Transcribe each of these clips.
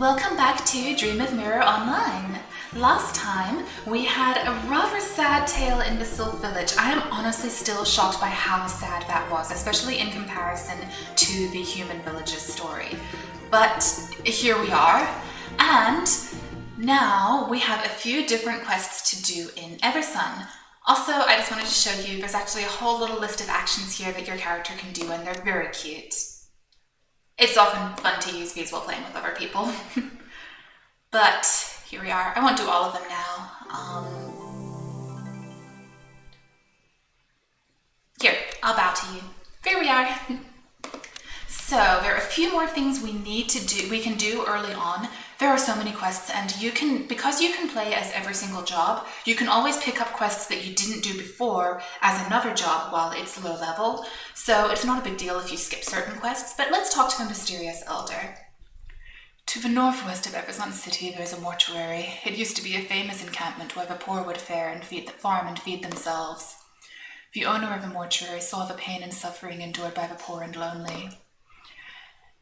Welcome back to Dream of Mirror Online. Last time, we had a rather sad tale in the Sylph Village. I am honestly still shocked by how sad that was, especially in comparison to the Human Village's story. But here we are, and now we have a few different quests to do in Eversun. Also, I just wanted to show you, there's actually a whole little list of actions here that your character can do, and they're very cute. It's often fun to use these while playing with other people. But here we are. I won't do all of them now. Here, I'll bow to you. There we are. So there are a few more things we can do early on. There are so many quests, and because you can play as every single job, you can always pick up quests that you didn't do before as another job while it's low level. So it's not a big deal if you skip certain quests, but let's talk to the mysterious elder. To the northwest of Eversun City, there's a mortuary. It used to be a famous encampment where the poor would fare and farm and feed themselves. The owner of the mortuary saw the pain and suffering endured by the poor and lonely.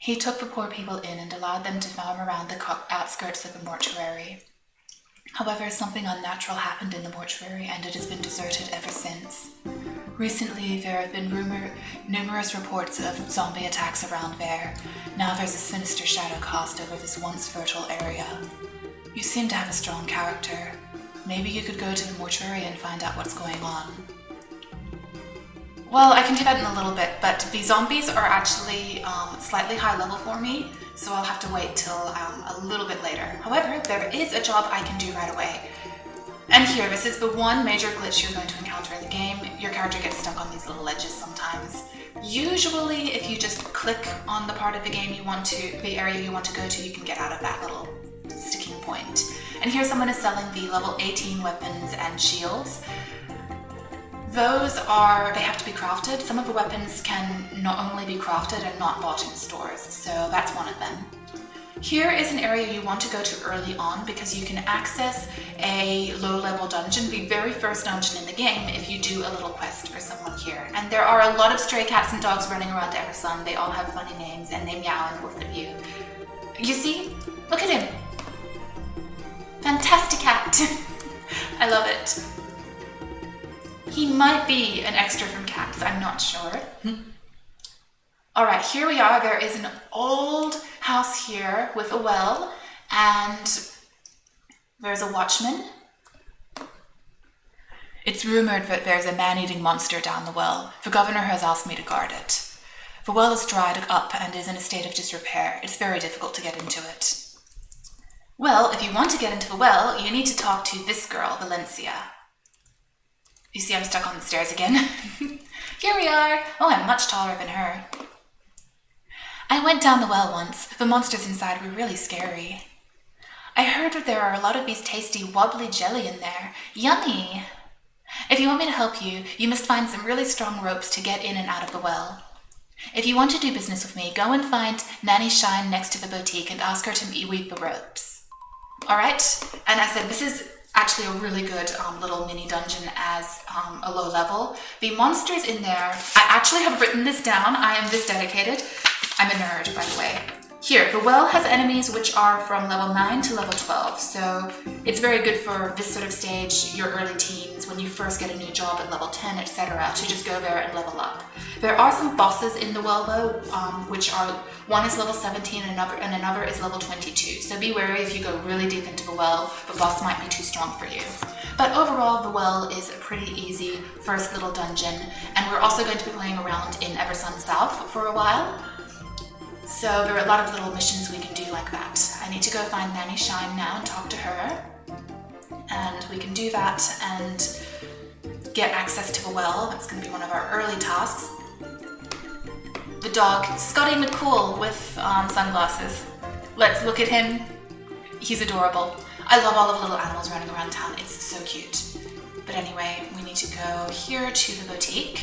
He took the poor people in and allowed them to farm around the outskirts of the mortuary. However, something unnatural happened in the mortuary, and it has been deserted ever since. Recently, there have been numerous reports of zombie attacks around there. Now there's a sinister shadow cast over this once fertile area. You seem to have a strong character. Maybe you could go to the mortuary and find out what's going on. Well, I can do that in a little bit, but the zombies are actually slightly high level for me, so I'll have to wait till a little bit later. However, there is a job I can do right away. And here, this is the one major glitch you're going to encounter in the game. Your character gets stuck on these little ledges sometimes. Usually, if you just click on the part of the game the area you want to go to, you can get out of that little sticking point. And here someone is selling the level 18 weapons and shields. They have to be crafted. Some of the weapons can not only be crafted and not bought in stores, so that's one of them. Here is an area you want to go to early on because you can access a low-level dungeon, the very first dungeon in the game, if you do a little quest for someone here. And there are a lot of stray cats and dogs running around Eversun. They all have funny names and they meow and woof at you. You see? Look at him! Fantastic cat! I love it. He might be an extra from Cats, I'm not sure. Alright, here we are. There is an old house here with a well, and there's a watchman. It's rumored that there's a man-eating monster down the well. The governor has asked me to guard it. The well is dried up and is in a state of disrepair. It's very difficult to get into it. Well, if you want to get into the well, you need to talk to this girl, Valencia. You see, I'm stuck on the stairs again. Here we are. Oh, I'm much taller than her. I went down the well once. The monsters inside were really scary. I heard that there are a lot of these tasty wobbly jelly in there. Yummy! If you want me to help you, you must find some really strong ropes to get in and out of the well. If you want to do business with me, go and find Nanny Shine next to the boutique and ask her to weave the ropes. Alright? And I said, this is actually a really good little mini dungeon as a low level. The monsters in there, I actually have written this down. I am this dedicated. I'm a nerd, by the way. Here, the well has enemies which are from level 9 to level 12, so it's very good for this sort of stage, your early teens, when you first get a new job at level 10, etc., to just go there and level up. There are some bosses in the well, though, one is level 17 and another is level 22, so be wary if you go really deep into the well, the boss might be too strong for you. But overall, the well is a pretty easy first little dungeon, and we're also going to be playing around in Eversun South for a while. So there are a lot of little missions we can do like that. I need to go find Nanny Shine now and talk to her. And we can do that and get access to the well. That's going to be one of our early tasks. The dog, Scotty McCool with sunglasses. Let's look at him. He's adorable. I love all of the little animals running around town. It's so cute. But anyway, we need to go here to the boutique.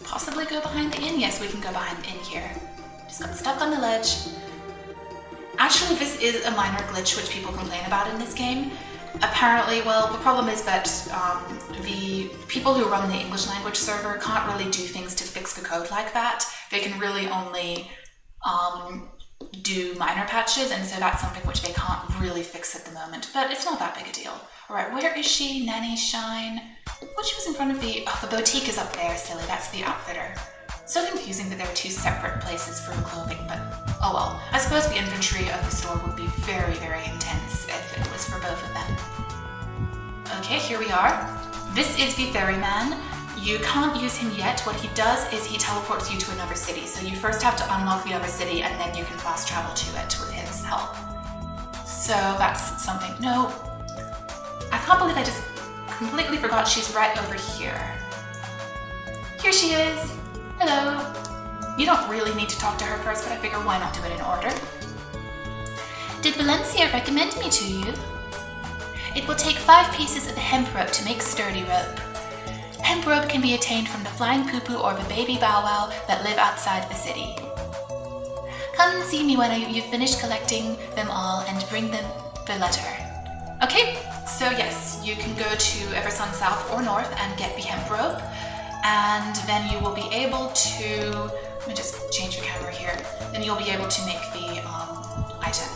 Possibly go behind the inn? Yes, we can go behind the inn here. Just got stuck on the ledge. Actually, this is a minor glitch which people complain about in this game. Apparently, well, the problem is that the people who run the English language server can't really do things to fix the code like that. They can really only do minor patches, and so that's something which they can't really fix at the moment, but it's not that big a deal. Alright, where is she? Nanny Shine? Well, she was in front of the boutique is up there, silly, that's the outfitter. So confusing that there are two separate places for the clothing, but oh well. I suppose the inventory of the store would be very, very intense if it was for both of them. Okay, here we are. This is the ferryman. You can't use him yet. What he does is he teleports you to another city. So you first have to unlock the other city and then you can fast travel to it with his help. So that's something. No, I can't believe I just completely forgot she's right over here. Here she is. Hello. You don't really need to talk to her first, but I figure why not do it in order. Did Valencia recommend me to you? It will take 5 pieces of hemp rope to make sturdy rope. Hemp rope can be attained from the flying poo-poo or the baby bow wow that live outside the city. Come and see me when you've finished collecting them all and bring them the letter. Okay, so yes, you can go to Eversun South or North and get the hemp rope, and then you will be able to, let me just change the camera here, then you'll be able to make the item.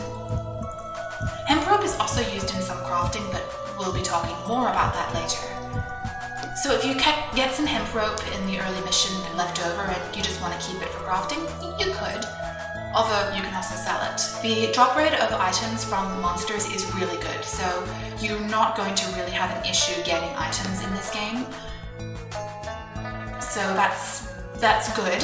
Hemp rope is also used in some crafting, but we'll be talking more about that later. So if you get some hemp rope in the early mission left over and you just want to keep it for crafting, you could. Although you can also sell it. The drop rate of items from monsters is really good, so you're not going to really have an issue getting items in this game. So that's good.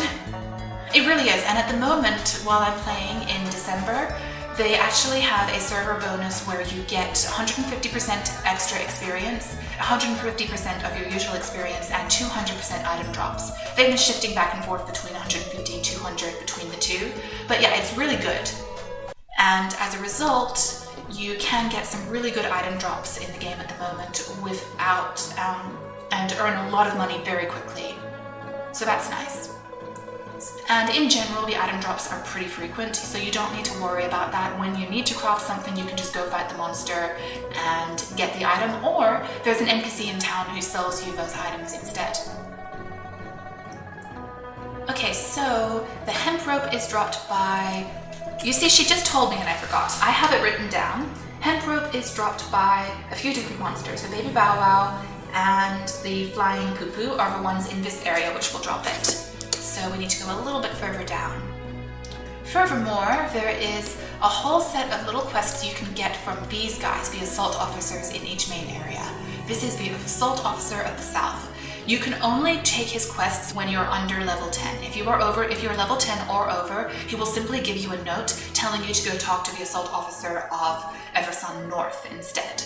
It really is, and at the moment, while I'm playing in December, they actually have a server bonus where you get 150% extra experience, 150% of your usual experience, and 200% item drops. They've been shifting back and forth between 150 and 200 between the two, but yeah, it's really good. And as a result, you can get some really good item drops in the game at the moment without, and earn a lot of money very quickly. So that's nice. And in general, the item drops are pretty frequent, so you don't need to worry about that. When you need to craft something, you can just go fight the monster and get the item, or there's an NPC in town who sells you those items instead. Okay, so the hemp rope is dropped by... You see, she just told me and I forgot. I have it written down. Hemp rope is dropped by a few different monsters. The baby bow wow and the flying poo-poo are the ones in this area which will drop it. So we need to go a little bit further down. Furthermore, there is a whole set of little quests you can get from these guys, the assault officers in each main area. This is the assault officer of the south. You can only take his quests when you're under level 10. If you're level 10 or over, he will simply give you a note telling you to go talk to the assault officer of Eversun North instead.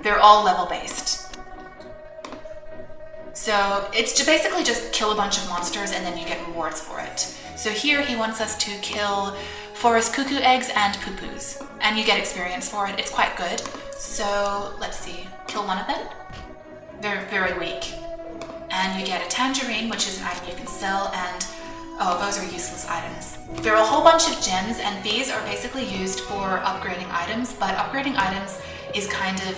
They're all level based. So it's basically just kill a bunch of monsters and then you get rewards for it. So here he wants us to kill forest cuckoo eggs and poo-poos, and you get experience for it. It's quite good. So let's see, kill one of them. They're very weak. And you get a tangerine, which is an item you can sell, and oh, those are useless items. There are a whole bunch of gems, and these are basically used for upgrading items, but upgrading items is kind of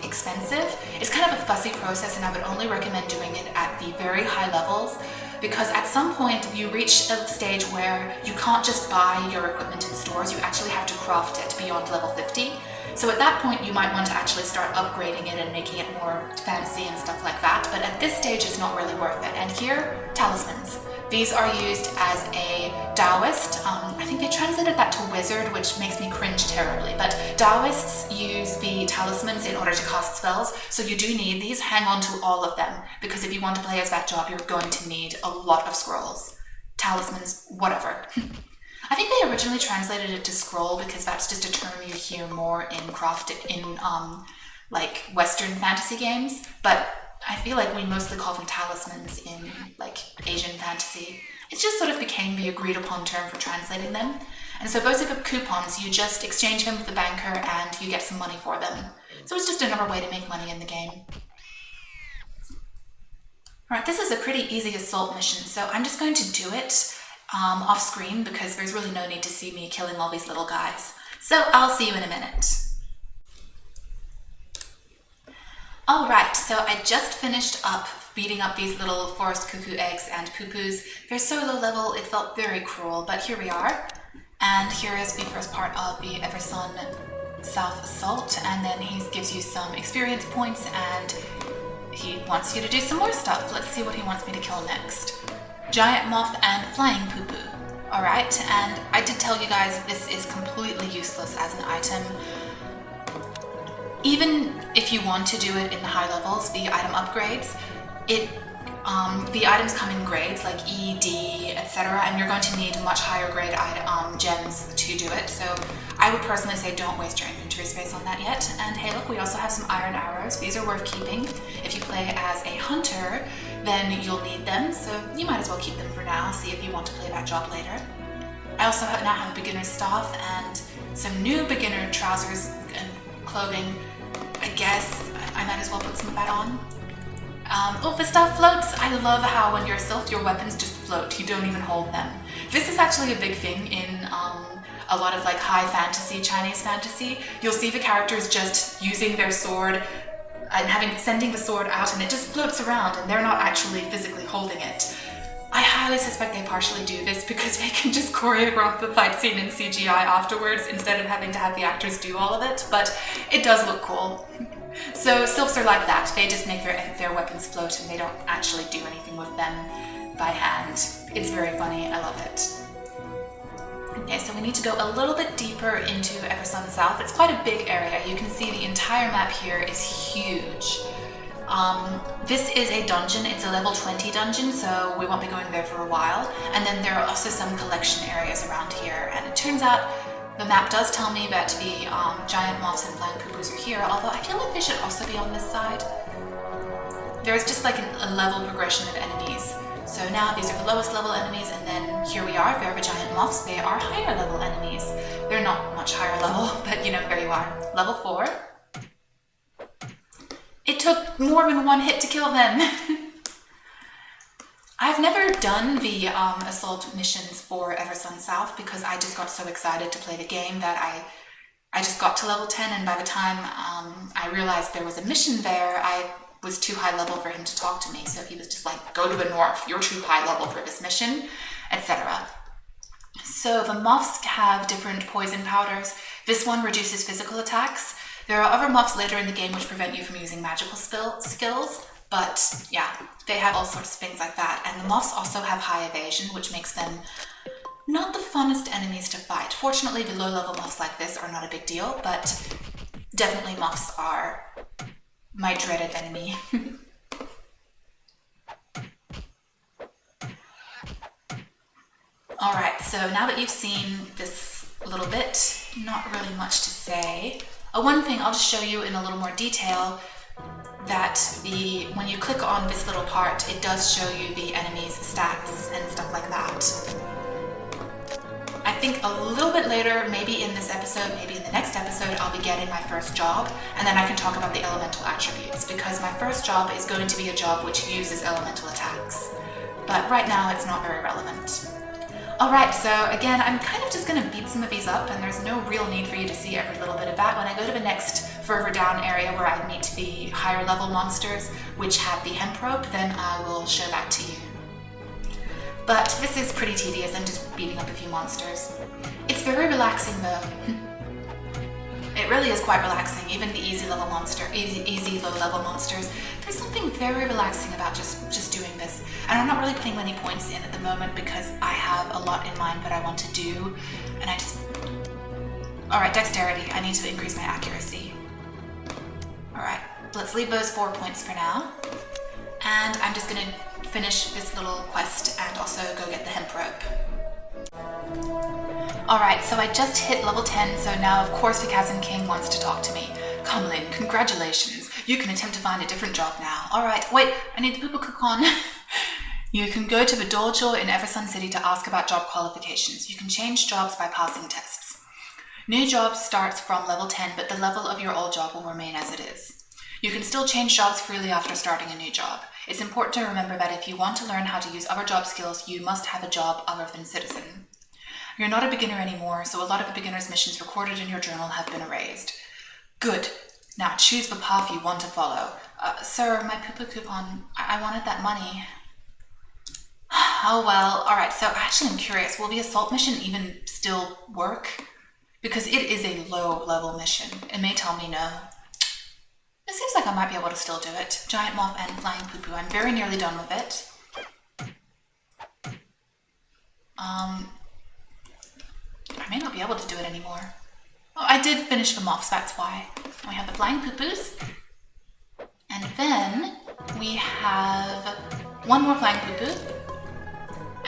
expensive. It's kind of a fussy process, and I would only recommend doing it at the very high levels, because at some point you reach a stage where you can't just buy your equipment in stores, you actually have to craft it beyond level 50. So at that point you might want to actually start upgrading it and making it more fancy and stuff like that, but at this stage it's not really worth it. And here, talismans. These are used as a Taoist. I think they translated that to wizard, which makes me cringe terribly, but Taoists use the talismans in order to cast spells, so you do need these. Hang on to all of them, because if you want to play as that job, you're going to need a lot of scrolls. Talismans, whatever. I think they originally translated it to scroll because that's just a term you hear more in like Western fantasy games, but I feel like we mostly call them talismans in like Asian fantasy. It just sort of became the agreed upon term for translating them. And so those are the coupons. You just exchange them with the banker and you get some money for them. So it's just another way to make money in the game. Alright, this is a pretty easy assault mission, so I'm just going to do it off screen because there's really no need to see me killing all these little guys. So I'll see you in a minute. Alright, so I just finished up beating up these little forest cuckoo eggs and poo-poos. They're so low level, it felt very cruel, but here we are. And here is the first part of the Eversun South Assault, and then he gives you some experience points and he wants you to do some more stuff. Let's see what he wants me to kill next. Giant moth and flying poo-poo. Alright, and I did tell you guys this is completely useless as an item. Even if you want to do it in the high levels, the item upgrades, the items come in grades like E, D, etc., and you're going to need much higher grade gems to do it. So I would personally say don't waste your inventory space on that yet. And hey, look, we also have some iron arrows. These are worth keeping. If you play as a hunter, then you'll need them, so you might as well keep them for now. See if you want to play that job later. I also now have a beginner's staff and some new beginner trousers and clothing. I guess I might as well put some of that on. Oh, the stuff floats. I love how when you're a sylph, your weapons just float. You don't even hold them. This is actually a big thing in a lot of like high fantasy, Chinese fantasy. You'll see the characters just using their sword and sending the sword out, and it just floats around and they're not actually physically holding it. I highly suspect they partially do this because they can just choreograph the fight scene in CGI afterwards instead of having to have the actors do all of it, but it does look cool. So sylphs are like that. They just make their weapons float and they don't actually do anything with them by hand. It's very funny. I love it. Okay, so we need to go a little bit deeper into Eversun South. It's quite a big area. You can see the entire map here is huge. This is a dungeon. It's a level 20 dungeon, so we won't be going there for a while. And then there are also some collection areas around here. And it turns out the map does tell me that the giant moths and flying poo-poos are here, although I feel like they should also be on this side. There's just like a level progression of enemies. So now these are the lowest level enemies, and then here we are, there are the giant moths. They are higher level enemies. They're not much higher level, but you know, there you are. Level 4. It took more than one hit to kill them. I've never done the assault missions for Eversun South because I just got so excited to play the game that I just got to level 10, and by the time I realized there was a mission there, I was too high level for him to talk to me. So he was just like, go to the north, you're too high level for this mission, etc. So the moths have different poison powders. This one reduces physical attacks. There are other moths later in the game which prevent you from using magical skills, but yeah, they have all sorts of things like that. And the moths also have high evasion, which makes them not the funnest enemies to fight. Fortunately, the low-level moths like this are not a big deal, but definitely moths are my dreaded enemy. Alright, so now that you've seen this a little bit, not really much to say. One thing I'll just show you in a little more detail, that when you click on this little part, it does show you the enemy's stats and stuff like that. I think a little bit later, maybe in this episode, maybe in the next episode, I'll be getting my first job, and then I can talk about the elemental attributes, because my first job is going to be a job which uses elemental attacks. But right now, it's not very relevant. Alright, so again, I'm kind of just going to beat some of these up, and there's no real need for you to see every little bit of that. When I go to the next further down area where I meet the higher level monsters, which have the hemp rope, then I will show that to you. But this is pretty tedious. I'm just beating up a few monsters. It's very relaxing though. It really is quite relaxing, even the easy low level monsters. There's something very relaxing about just doing this. And I'm not really putting many points in at the moment because I have a lot in mind that I want to do. And Alright, dexterity. I need to increase my accuracy. Alright, let's leave those 4 points for now. And I'm just going to finish this little quest and also go get the hemp rope. Alright, so I just hit level 10, so now of course the Chasm King wants to talk to me. Come Lin, congratulations. You can attempt to find a different job now. Alright, wait, I need the poo cook on. You can go to the dojo in Eversun City to ask about job qualifications. You can change jobs by passing tests. New job starts from level 10, but the level of your old job will remain as it is. You can still change jobs freely after starting a new job. It's important to remember that if you want to learn how to use other job skills, you must have a job other than citizen. You're not a beginner anymore, so a lot of the beginner's missions recorded in your journal have been erased. Good. Now choose the path you want to follow. Sir, my poo-poo coupon, I wanted that money. Oh well, alright, so actually I'm curious, will the assault mission even still work? Because it is a low level mission. It may tell me no. It seems like I might be able to still do it. Giant moth and flying poo-poo. I'm very nearly done with it. I may not be able to do it anymore. Oh, I did finish the moths, that's why. We have the flying poo-poos. And then we have one more flying poo-poo.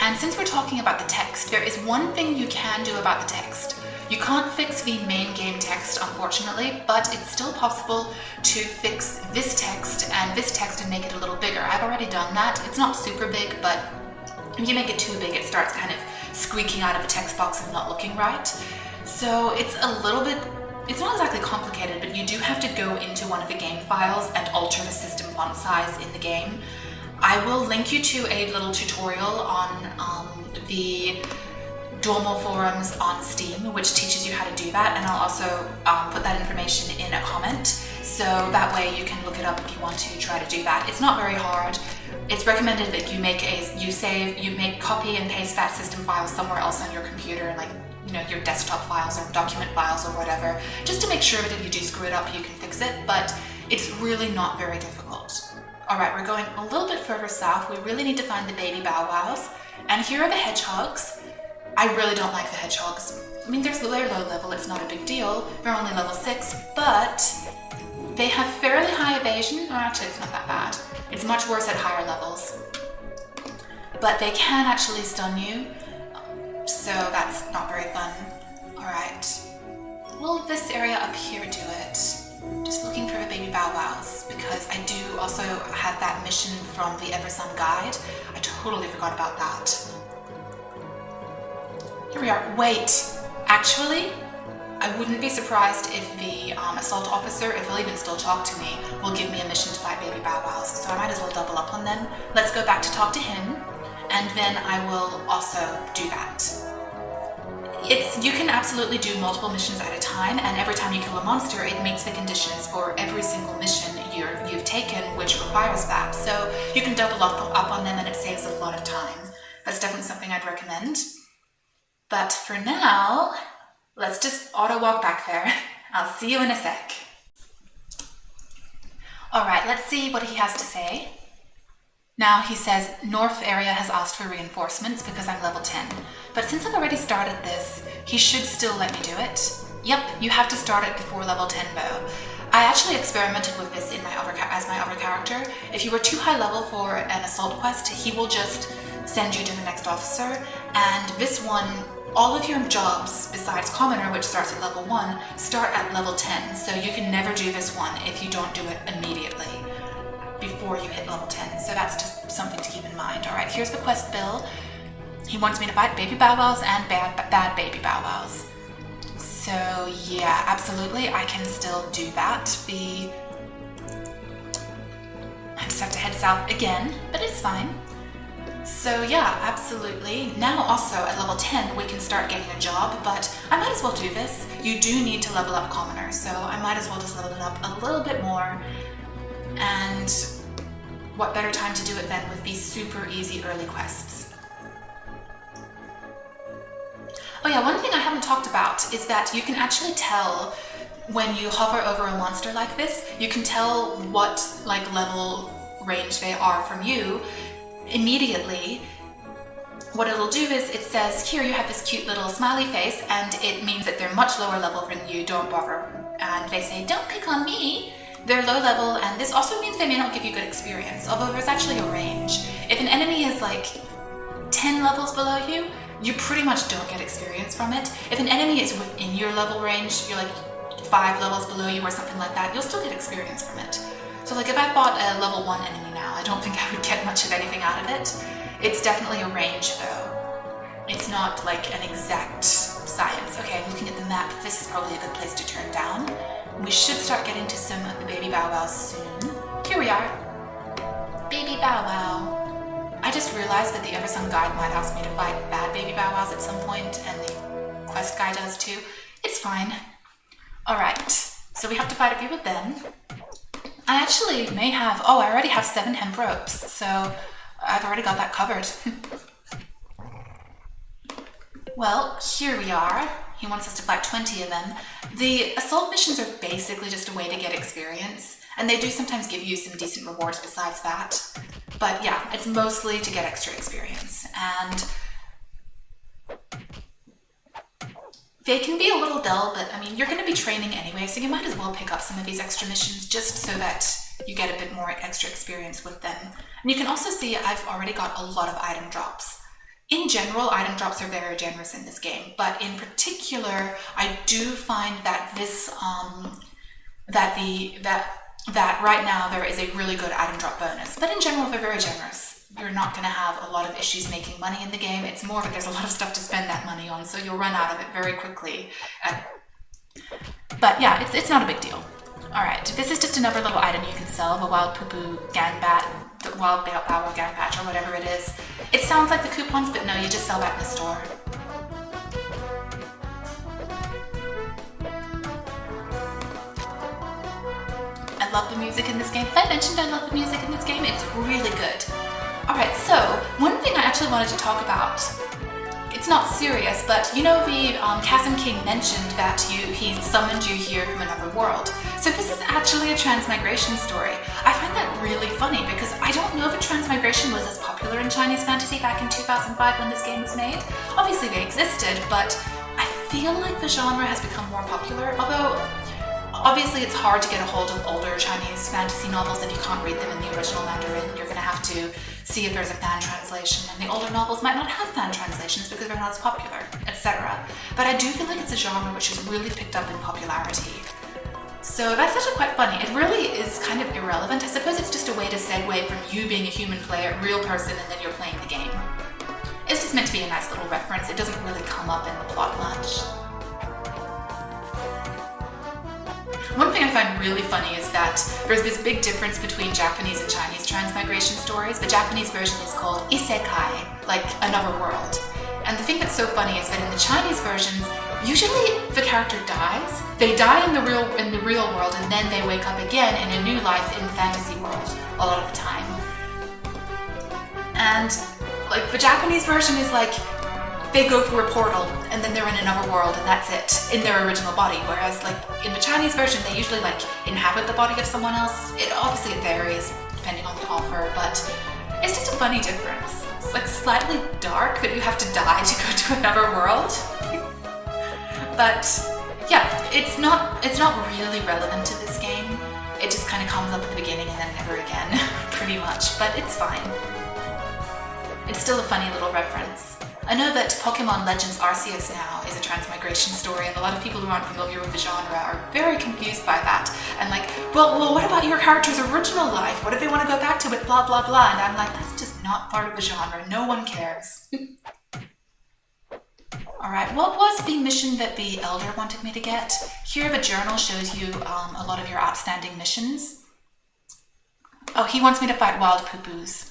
And since we're talking about the text, there is one thing you can do about the text. You can't fix the main game text, unfortunately, but it's still possible to fix this text and make it a little bigger. I've already done that. It's not super big, but if you make it too big, it starts kind of squeaking out of the text box and not looking right. So it's a little bit, it's not exactly complicated, but you do have to go into one of the game files and alter the system font size in the game. I will link you to a little tutorial on the Dormal forums on Steam, which teaches you how to do that, and I'll also put that information in a comment, so that way you can look it up if you want to try to do that. It's not very hard. It's recommended that you make copy and paste that system file somewhere else on your computer, like your desktop files or document files or whatever, just to make sure that if you do screw it up, you can fix it. But it's really not very difficult. All right, we're going a little bit further south. We really need to find the baby bow wows, and here are the hedgehogs. I really don't like the hedgehogs. I mean, they're low level, it's not a big deal. They're only level 6, but they have fairly high evasion. Or actually, it's not that bad. It's much worse at higher levels. But they can actually stun you, so that's not very fun. All right. Will this area up here do it? Just looking for the baby bow wows, because I do also have that mission from the Eversun guide. I totally forgot about that. Here we are. Wait, actually, I wouldn't be surprised if the assault officer, if he'll even still talk to me, will give me a mission to fight baby bow wows, so I might as well double up on them. Let's go back to talk to him, and then I will also do that. You can absolutely do multiple missions at a time, and every time you kill a monster, it meets the conditions for every single mission you've taken, which requires that. So you can double up on them, and it saves a lot of time. That's definitely something I'd recommend. But for now, let's just auto walk back there. I'll see you in a sec. All right, let's see what he has to say. Now he says, North area has asked for reinforcements because I'm level 10. But since I've already started this, he should still let me do it. Yep, you have to start it before level 10 though. I actually experimented with this as my other character. If you were too high level for an assault quest, he will just send you to the next officer. And this one, all of your jobs, besides Commoner, which starts at level 1, start at level 10. So you can never do this one if you don't do it immediately before you hit level 10. So that's just something to keep in mind. All right, here's the quest bill. He wants me to fight baby bow wows and bad baby bow wows. So yeah, absolutely, I can still do that. I just have to head south again, but it's fine. So yeah, absolutely. Now also at level 10, we can start getting a job, but I might as well do this. You do need to level up Commoner, so I might as well just level it up a little bit more. And what better time to do it than with these super easy early quests. Oh yeah, one thing I haven't talked about is that you can actually tell when you hover over a monster like this, you can tell what level range they are from you immediately. What it'll do is it says, here you have this cute little smiley face, and it means that they're much lower level than you, don't bother. And they say, don't pick on me. They're low level, and this also means they may not give you good experience, although there's actually a range. If an enemy is 10 levels below you, you pretty much don't get experience from it. If an enemy is within your level range, you're 5 levels below you or something like that, you'll still get experience from it. So if I bought a level 1 enemy now, I don't think I would get much of anything out of it. It's definitely a range though. It's not an exact science. Okay, looking at the map, this is probably a good place to turn down. We should start getting to some of the baby bow wows soon. Here we are. Baby bow wow. I just realized that the Eversun guide might ask me to fight bad baby bow wows at some point, and the quest guide does too. It's fine. Alright, so we have to fight a few of them. I actually may have, oh, I already have 7 hemp ropes, so I've already got that covered. Well, here we are. He wants us to fight 20 of them. The assault missions are basically just a way to get experience, and they do sometimes give you some decent rewards besides that. But yeah, it's mostly to get extra experience, and they can be a little dull, but I mean, you're going to be training anyway, so you might as well pick up some of these extra missions just so that you get a bit more extra experience with them. And you can also see I've already got a lot of item drops. In general, item drops are very generous in this game, but in particular, I do find that this, that right now there is a really good item drop bonus. But in general, they're very generous. You're not going to have a lot of issues making money in the game. It's more that there's a lot of stuff to spend that money on, so you'll run out of it very quickly. But yeah, it's not a big deal. Alright, this is just another little item you can sell, the wild poo-poo ganbat, the wild bow ganbat, or whatever it is. It sounds like the coupons, but no, you just sell that in the store. I love the music in this game. I mentioned I love the music in this game. It's really good. Alright, so one thing I actually wanted to talk about, it's not serious, but you know the Chasm King mentioned that he summoned you here from another world. So this is actually a transmigration story. I find that really funny because I don't know if transmigration was as popular in Chinese fantasy back in 2005 when this game was made. Obviously they existed, but I feel like the genre has become more popular, although obviously it's hard to get a hold of older Chinese fantasy novels if you can't read them in the original Mandarin. You're going to have to see if there's a fan translation, and the older novels might not have fan translations because they're not as popular, etc. But I do feel like it's a genre which has really picked up in popularity. So that's actually quite funny. It really is kind of irrelevant. I suppose it's just a way to segue from you being a human player, real person, and then you're playing the game. It's just meant to be a nice little reference. It doesn't really come up in the plot much. One thing I find really funny is that there's this big difference between Japanese and Chinese transmigration stories. The Japanese version is called isekai, like another world. And the thing that's so funny is that in the Chinese versions, usually the character dies. They die in the real world, and then they wake up again in a new life in the fantasy world a lot of the time. And like the Japanese version is like they go through a portal and then they're in another world and that's it, in their original body. Whereas like in the Chinese version, they usually like inhabit the body of someone else. Obviously it varies depending on the offer, but it's just a funny difference. It's like slightly dark that you have to die to go to another world. But yeah, it's not really relevant to this game. It just kind of comes up at the beginning and then never again, pretty much, but it's fine. It's still a funny little reference. I know that Pokemon Legends Arceus now is a transmigration story, and a lot of people who aren't familiar with the genre are very confused by that. And like, well, what about your character's original life? What if they want to go back to it, blah, blah, blah? And I'm like, that's just not part of the genre. No one cares. Alright, what was the mission that the Elder wanted me to get? Here the journal shows you a lot of your outstanding missions. Oh, he wants me to fight wild poo-poos.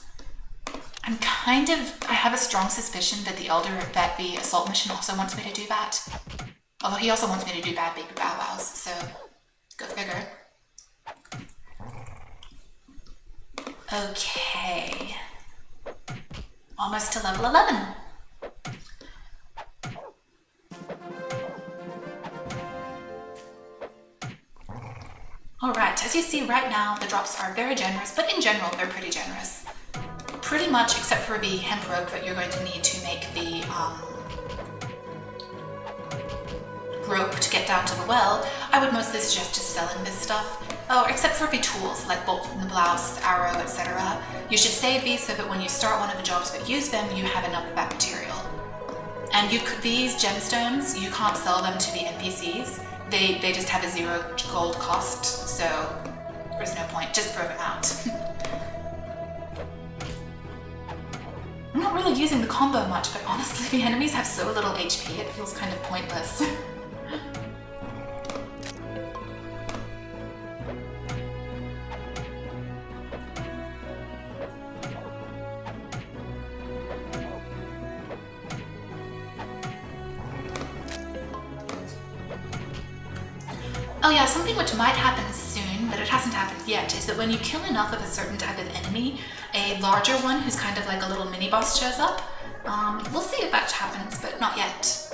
I have a strong suspicion that the assault mission also wants me to do that. Although he also wants me to do bad baby bow wows, so go figure. Okay. Almost to level 11. Alright, as you see right now, the drops are very generous, but in general, they're pretty generous. Pretty much, except for the hemp rope that you're going to need to make the rope to get down to the well, I would mostly suggest just selling this stuff. Oh, except for the tools, like bolt from the blouse, arrow, etc. You should save these so that when you start one of the jobs that use them, you have enough of that material. And these gemstones, you can't sell them to the NPCs. They just have a 0 gold cost, so there's no point. Just throw them out. I'm not really using the combo much, but honestly, the enemies have so little HP, it feels kind of pointless. Oh yeah, something which might happen soon, but it hasn't happened yet is that when you kill enough of a certain type of enemy, a larger one who's kind of like a little mini boss shows up. We'll see if that happens, but not yet.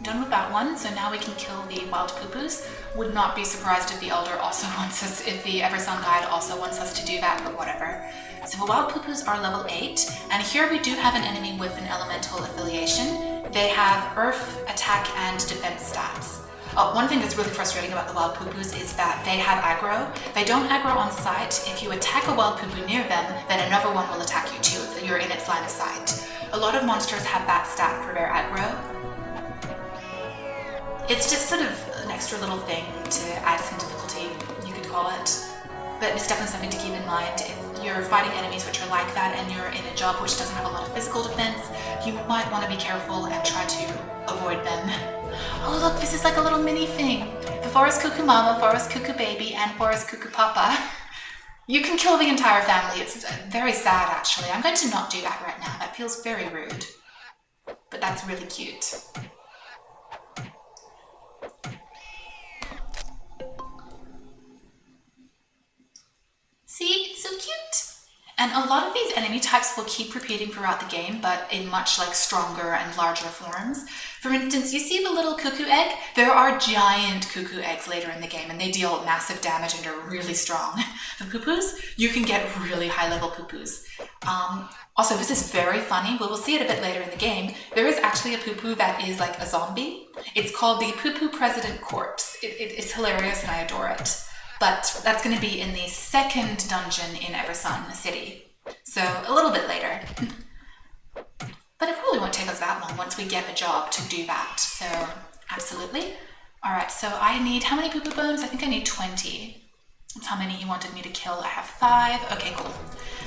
Done with that one, so now we can kill the wild poo-poos. Would not be surprised if the Elder also wants us, if the Eversun guide also wants us to do that, but whatever. So the wild poo-poos are level 8, and here we do have an enemy with an elemental affiliation. They have earth, attack, and defense stats. One thing that's really frustrating about the wild poo-poos is that they have aggro. They don't aggro on sight. If you attack a wild poo-poo near them, then another one will attack you too if you're in its line of sight. A lot of monsters have that stat for their aggro. It's just sort of an extra little thing to add some difficulty, you could call it. But it's definitely something to keep in mind. If you're fighting enemies which are like that and you're in a job which doesn't have a lot of physical defense, you might want to be careful and try to avoid them. Oh look, this is like a little mini thing. The Forest Cuckoo Mama, Forest Cuckoo Baby, and Forest Cuckoo Papa. You can kill the entire family. It's very sad actually. I'm going to not do that right now. That feels very rude. But that's really cute. See, it's so cute. And a lot of these enemy types will keep repeating throughout the game, but in much like stronger and larger forms. For instance, you see the little cuckoo egg? There are giant cuckoo eggs later in the game, and they deal massive damage and are really strong. The poo-poos, you can get really high level poo-poos. Also, this is very funny. We will see it a bit later in the game. There is actually a poo-poo that is like a zombie. It's called the Poo-Poo President Corpse. It's hilarious and I adore it. But that's going to be in the second dungeon in Eversun City. So a little bit later. But it probably won't take us that long once we get a job to do that. So absolutely. Alright, so I need, how many poo-poo bones? I think I need 20. That's how many he wanted me to kill. I have 5. Okay, cool.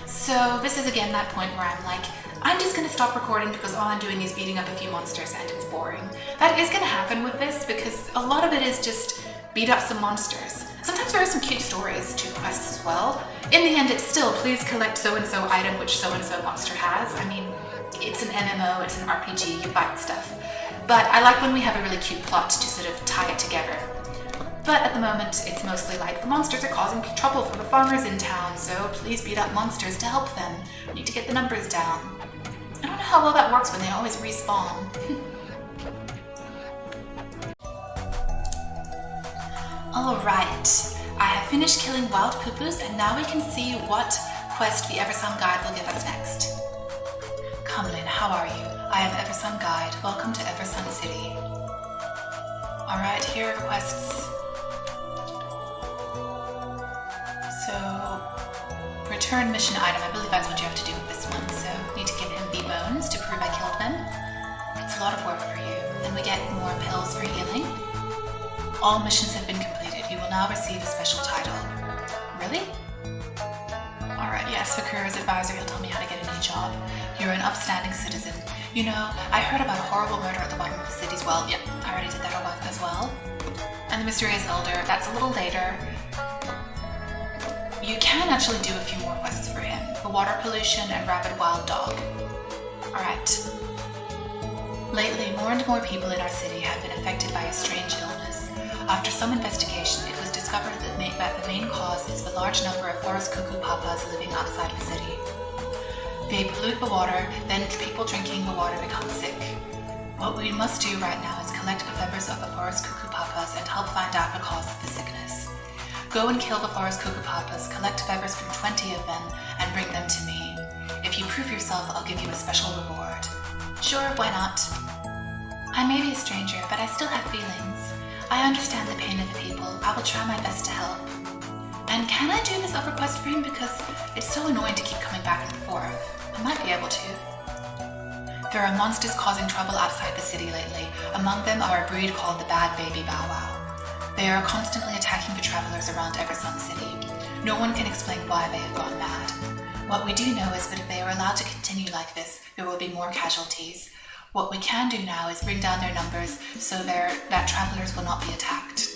So this is again that point where I'm like, I'm just going to stop recording because all I'm doing is beating up a few monsters and it's boring. That is going to happen with this because a lot of it is just beat up some monsters. Sometimes there are some cute stories to the quests as well. In the end, it's still, please collect so-and-so item which so-and-so monster has. I mean, it's an MMO, it's an RPG, you fight stuff. But I like when we have a really cute plot to sort of tie it together. But at the moment, it's mostly like, the monsters are causing trouble for the farmers in town, so please beat up monsters to help them. We need to get the numbers down. I don't know how well that works when they always respawn. Alright, I have finished killing wild poo-poos and now we can see what quest the Eversun guide will give us next. Come Lynn, how are you? I am Eversun guide. Welcome to Eversun City. Alright, here are the quests. So, return mission item. I believe that's what you have to do with this one. So, need to give him the bones to prove I killed them. It's a lot of work for you. Then we get more pills for healing. All missions have been completed. You will now receive a special title. Really? Alright, yes, for careers advisor, he'll tell me how to get a new job. You're an upstanding citizen. You know, I heard about a horrible murder at the bottom of the city as well. Yep, I already did that as well. And the mysterious elder, that's a little later. You can actually do a few more quests for him. The water pollution and rabid wild dog. Alright. Lately, more and more people in our city have been affected by a strange illness. After some investigation, it was discovered that the main cause is the large number of forest cuckoo papas living outside the city. They pollute the water, then people drinking the water become sick. What we must do right now is collect the feathers of the forest cuckoo papas and help find out the cause of the sickness. Go and kill the forest cuckoo papas, collect feathers from 20 of them, and bring them to me. If you prove yourself, I'll give you a special reward. Sure, why not? I may be a stranger, but I still have feelings. I understand the pain of the people. I will try my best to help. And can I do this other quest for him? Because it's so annoying to keep coming back and forth. I might be able to. There are monsters causing trouble outside the city lately. Among them are a breed called the Bad Baby Bow Wow. They are constantly attacking the travelers around Eversun City. No one can explain why they have gone mad. What we do know is that if they are allowed to continue like this, there will be more casualties. What we can do now is bring down their numbers so that travelers will not be attacked.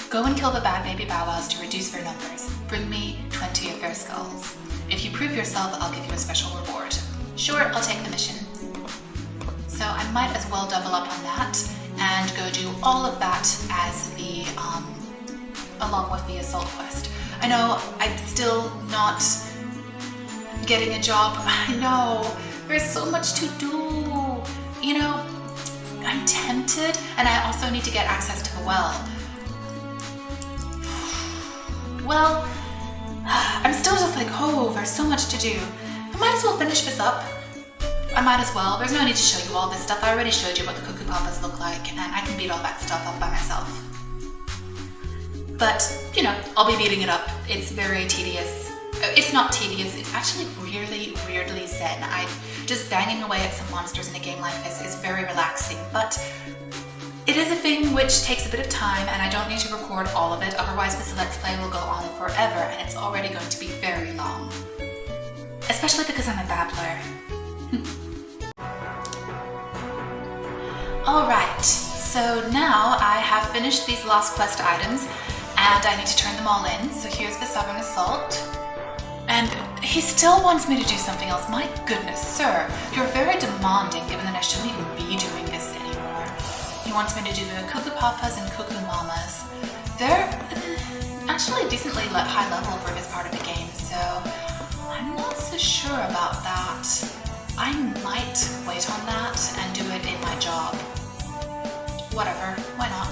Go and kill the Bad Baby Bow Wows to reduce their numbers. Bring me 20 of their skulls. If you prove yourself, I'll give you a special reward. Sure, I'll take the mission. So I might as well double up on that and go do all of that as the, along with the assault quest. I know I'm still not getting a job. I know, there's so much to do. You know, I'm tempted, and I also need to get access to the well. Well, I'm still just like, oh, there's so much to do. I might as well finish this up. I might as well. There's no need to show you all this stuff. I already showed you what the Cuckoo Papas look like, and I can beat all that stuff up by myself. But, you know, I'll be beating it up. It's very tedious. It's not tedious, it's actually really weirdly zen. Just banging away at some monsters in a game like this is very relaxing, but it is a thing which takes a bit of time, and I don't need to record all of it, otherwise this Let's Play will go on forever, and it's already going to be very long. Especially because I'm a babbler. Alright, so now I have finished these last quest items, and I need to turn them all in. So here's the Southern Assault. And he still wants me to do something else. My goodness, sir, you're very demanding given that I shouldn't even be doing this anymore. He wants me to do the Cuckoo Papas and Cuckoo Mamas. They're actually decently high level for this part of the game, so I'm not so sure about that. I might wait on that and do it in my job. Whatever, why not?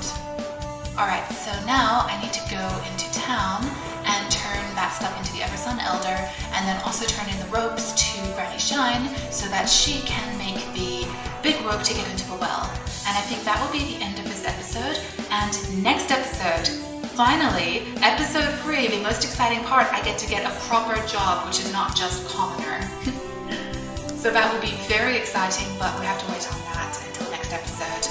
Alright, so now I need to go into town and turn that stuff into the Eversun Elder, and then also turn in the ropes to Granny Shine so that she can make the big rope to get into the well. And I think that will be the end of this episode. And next episode, finally, episode 3, the most exciting part, I get to get a proper job, which is not just commoner. So that will be very exciting, but we have to wait on that until next episode.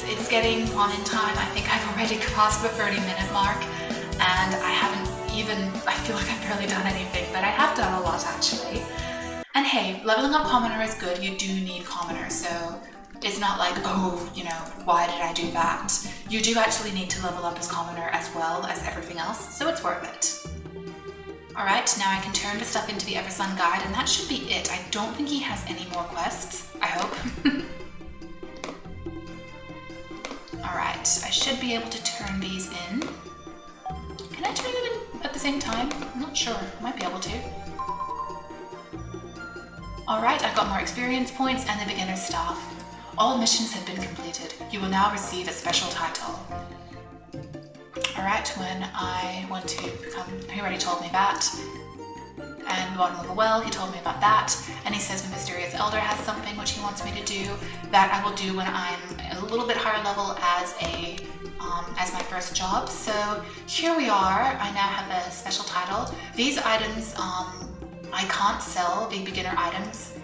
It's getting on in time. I think I've already crossed the 30-minute mark, and I feel like I've barely done anything, but I have done a lot actually. And hey, leveling up commoner is good. You do need commoner, so it's not like, oh, you know, why did I do that? You do actually need to level up as commoner as well as everything else, so it's worth it. Alright, now I can turn the stuff into the Eversun guide, and that should be it. I don't think he has any more quests, I hope. Alright, I should be able to turn these in. Can I turn them in at the same time? I'm not sure. I might be able to. Alright, I've got more experience points and the beginner's staff. All missions have been completed. You will now receive a special title. Alright, when I want to become... He already told me that. And the bottom of the well, he told me about that. And he says the Mysterious Elder has something which he wants me to do that I will do when I'm a little bit higher level as my first job. So here we are. I now have a special title. These items, I can't sell, the beginner items.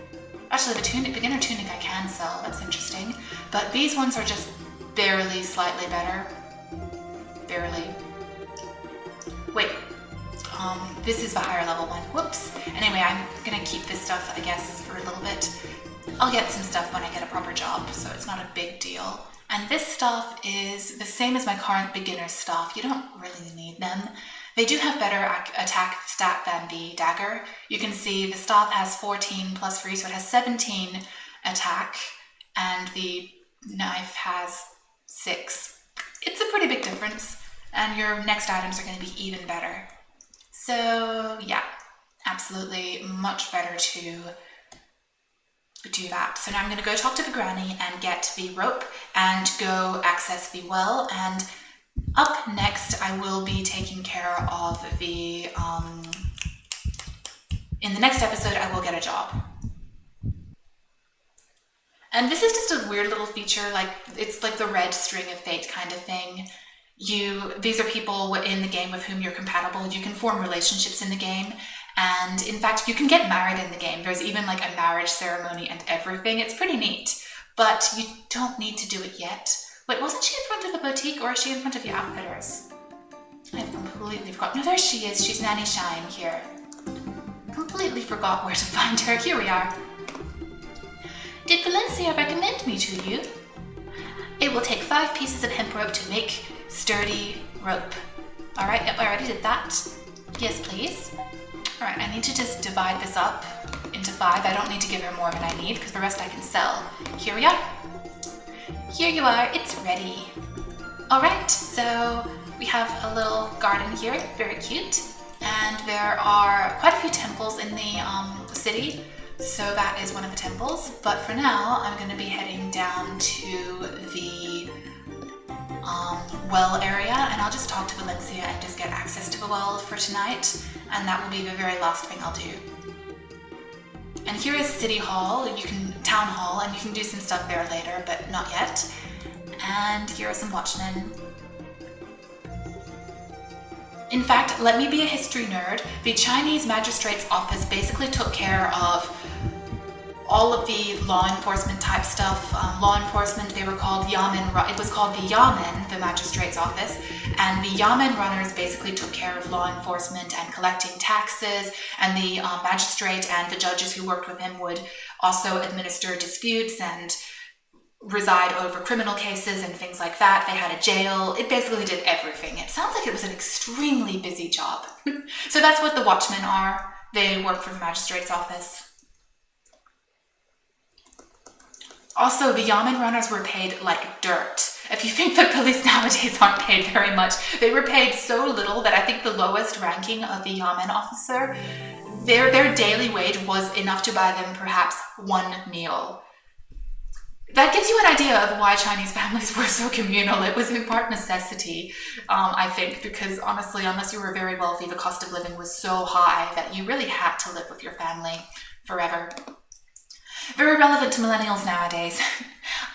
Actually, the beginner tunic I can sell. That's interesting. But these ones are just barely, slightly better. Barely. Wait. This is the higher level one. Whoops. Anyway, I'm gonna keep this stuff, I guess, for a little bit. I'll get some stuff when I get a proper job, so it's not a big deal. And this stuff is the same as my current beginner stuff. You don't really need them. They do have better attack stat than the dagger. You can see the staff has 14 plus 3, so it has 17 attack, and the knife has 6. It's a pretty big difference, and your next items are going to be even better. So yeah, absolutely much better to do that. So now I'm going to go talk to the granny and get the rope and go access the well, and up next I will be taking care of the, in the next episode I will get a job. And this is just a weird little feature, like it's like the red string of fate kind of thing. These are people in the game with whom you're compatible. You can form relationships in the game, and in fact you can get married in the game. There's even like a marriage ceremony and everything. It's pretty neat, but you don't need to do it yet. Wait, wasn't she in front of the boutique, or is she in front of the outfitters? I've completely forgot. No, there she is. She's Nanny Shine here. Completely forgot where to find her. Here we are. Did Valencia recommend me to you? It will take 5 pieces of hemp rope to make sturdy rope. Alright, yep, I already did that. Yes, please. Alright, I need to just divide this up in into 5. I don't need to give her more than I need because the rest I can sell. Here we are. Here you are, it's ready. Alright, so we have a little garden here, very cute. And there are quite a few temples in the city, so that is one of the temples. But for now, I'm going to be heading down to the well area, and I'll just talk to Valencia and just get access to the well for tonight, and that will be the very last thing I'll do. And here is City Hall, Town Hall, and you can do some stuff there later, but not yet. And here are some watchmen. In fact, let me be a history nerd. The Chinese magistrate's office basically took care of all of the law enforcement type stuff. Law enforcement, they were called yamen. It was called the yamen, the magistrate's office, and the yamen runners basically took care of law enforcement and collecting taxes, and the magistrate and the judges who worked with him would also administer disputes and reside over criminal cases and things like that. They had a jail. It basically did everything. It sounds like it was an extremely busy job. So that's what the watchmen are. They work for the magistrate's office. Also, the yamen runners were paid like dirt. If you think that police nowadays aren't paid very much, they were paid so little that I think the lowest ranking of the yamen officer, their daily wage was enough to buy them perhaps one meal. That gives you an idea of why Chinese families were so communal. It was in part necessity, I think, because honestly, unless you were very wealthy, the cost of living was so high that you really had to live with your family forever. Very relevant to millennials nowadays.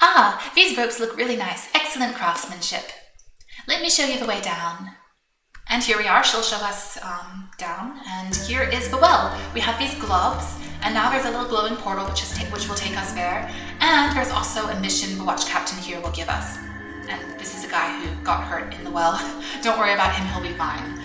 Ah, these ropes look really nice. Excellent craftsmanship. Let me show you the way down. And here we are. She'll show us down. And here is the well. We have these globes, and now there's a little glowing portal which will take us there. And there's also a mission the watch captain here will give us. And this is a guy who got hurt in the well. Don't worry about him, he'll be fine.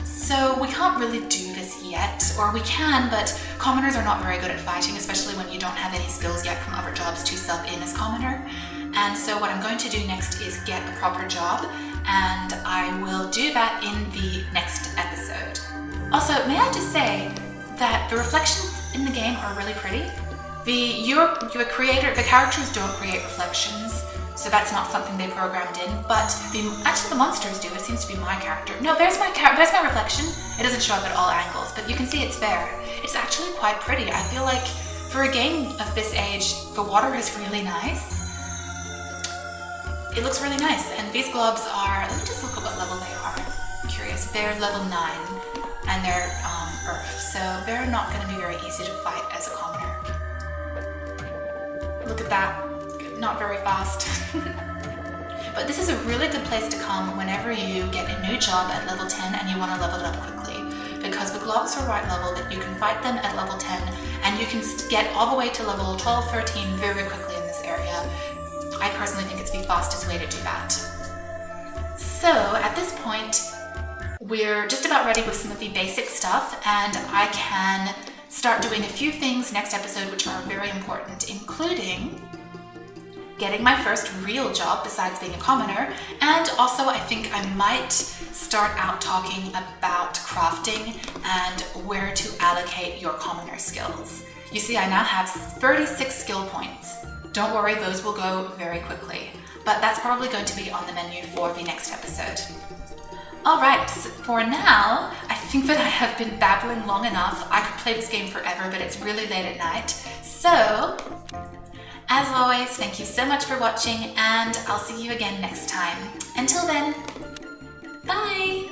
So we can't really do this yet, or we can, but commoners are not very good at fighting, especially when you don't have any skills yet from other jobs to sub in as commoner. And so what I'm going to do next is get a proper job, and I will do that in the next episode. Also, may I just say that the reflections in the game are really pretty. The characters don't create reflections, so that's not something they programmed in, but actually the monsters do. It seems to be my character. No, there's my reflection. It doesn't show up at all angles, but you can see it's there. It's actually quite pretty. I feel like for a game of this age, the water is really nice. It looks really nice, and these globs are, let me just look at what level they are. I'm curious. They're level 9, and they're Earth, so they're not going to be very easy to fight as a commoner. Look at that. Not very fast. But this is a really good place to come whenever you get a new job at level 10 and you want to level it up quickly, because the globs are right level that you can fight them at level 10 and you can get all the way to level 12, 13 very quickly in this area. I personally think it's the fastest way to do that. So at this point, we're just about ready with some of the basic stuff, and I can start doing a few things next episode which are very important, including getting my first real job besides being a commoner, and also I think I might start out talking about crafting and where to allocate your commoner skills. You see, I now have 36 skill points. Don't worry, those will go very quickly, but that's probably going to be on the menu for the next episode. Alright, so for now, I think that I have been babbling long enough. I could play this game forever, but it's really late at night. So, as always, thank you so much for watching, and I'll see you again next time. Until then, bye!